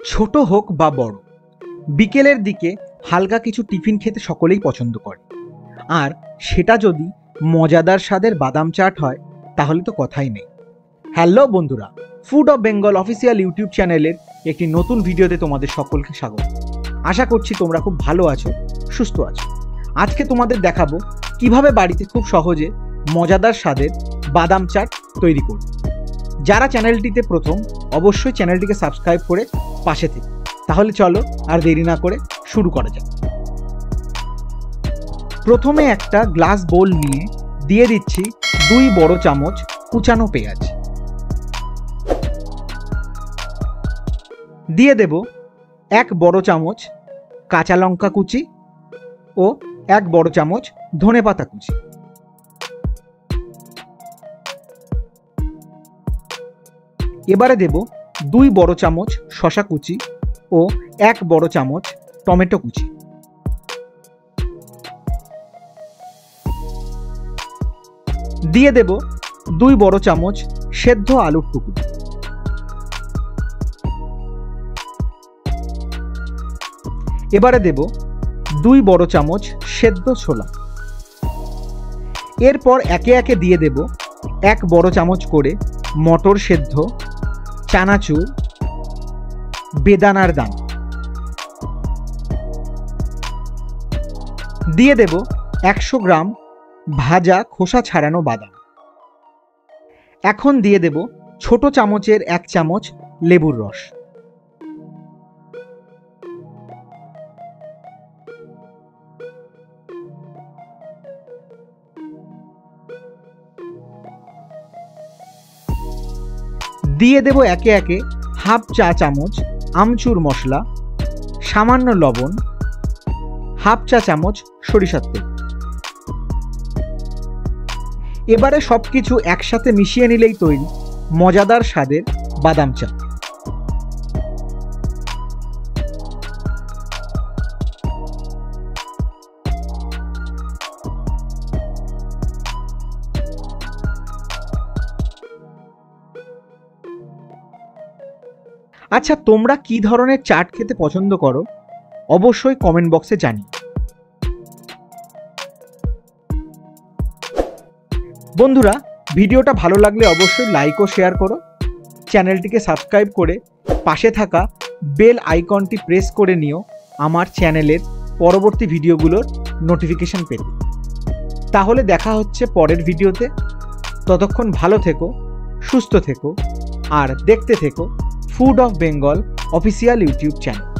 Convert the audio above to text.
ছোট হোক বা বড়, বিকেলের দিকে হালকা কিছু টিফিন খেতে সকলেই পছন্দ করে। আর সেটা যদি মজাদার স্বাদের বাদাম চাট হয় তাহলে তো কথাই নেই। হ্যালো বন্ধুরা, food of Bengal official YouTube চ্যানেলের একটি নতুন ভিডিওতে তোমাদের সকলকে স্বাগত। আশা করছি তোমরা খুব ভালো আছো, সুস্থ আছো। আজকে তোমাদের দেখাবো কিভাবে বাড়িতে খুব সহজে মজাদার স্বাদের বাদাম চাট তৈরি করব। যারা চ্যানেলটিতে প্রথম, অবশ্যই চ্যানেলটিকে সাবস্ক্রাইব করে পাশে থেকে। তাহলে চলো আর দেরি না করে শুরু করা যাক। প্রথমে একটা গ্লাস বোল নিয়ে দিয়ে দিচ্ছি 2 বড় চামচ কুচানো পেঁয়াজ। দিয়ে দেব 1 বড় চামচ কাঁচা লঙ্কা কুচি ও 1 বড় চামচ ধনেপাতা কুচি। এবারে দেব 2 বড় চামচ শসা কুচি ও 1 বড় চামচ টমেটো কুচি। দিয়ে দেব 2 বড় চামচ সেদ্ধ আলুর টুকরো। এবারে দেব 2 বড় চামচ সেদ্ধ ছোলা। এরপর একে একে দিয়ে দেব 1 বড় চামচ করে মটর সেদ্ধ, চানাচুর, বেদানার দানা। দিয়ে দেব 100 গ্রাম ভাজা খোসা ছাড়ানো বাদাম। এখন দিয়ে দেব ছোট চামচের 1 চামচ লেবুর রস। দিয়ে দেব একে একে হাফ চা চামচ আমচুর মশলা, সামান্য লবণ, হাফ চা চামচ সরিষার তেল। এবারে সবকিছু একসাথে মিশিয়ে নিলেই তৈরি মজাদার স্বাদের বাদাম চা। আচ্ছা, তোমরা কি ধরনের চাট খেতে পছন্দ করো অবশ্যই কমেন্ট বক্সে জানিও। বন্ধুরা, ভিডিওটা ভালো লাগলে অবশ্যই লাইক ও শেয়ার করো। চ্যানেলটিকে সাবস্ক্রাইব করে পাশে থাকা বেল আইকনটি প্রেস করে নিও আমার চ্যানেলের পরবর্তী ভিডিওগুলোর নোটিফিকেশন পেতে। তাহলে দেখা হচ্ছে পরের ভিডিওতে। ততক্ষণ ভালো থেকো, সুস্থ থেকো আর দেখতে থেকো food of Bengal official YouTube channel.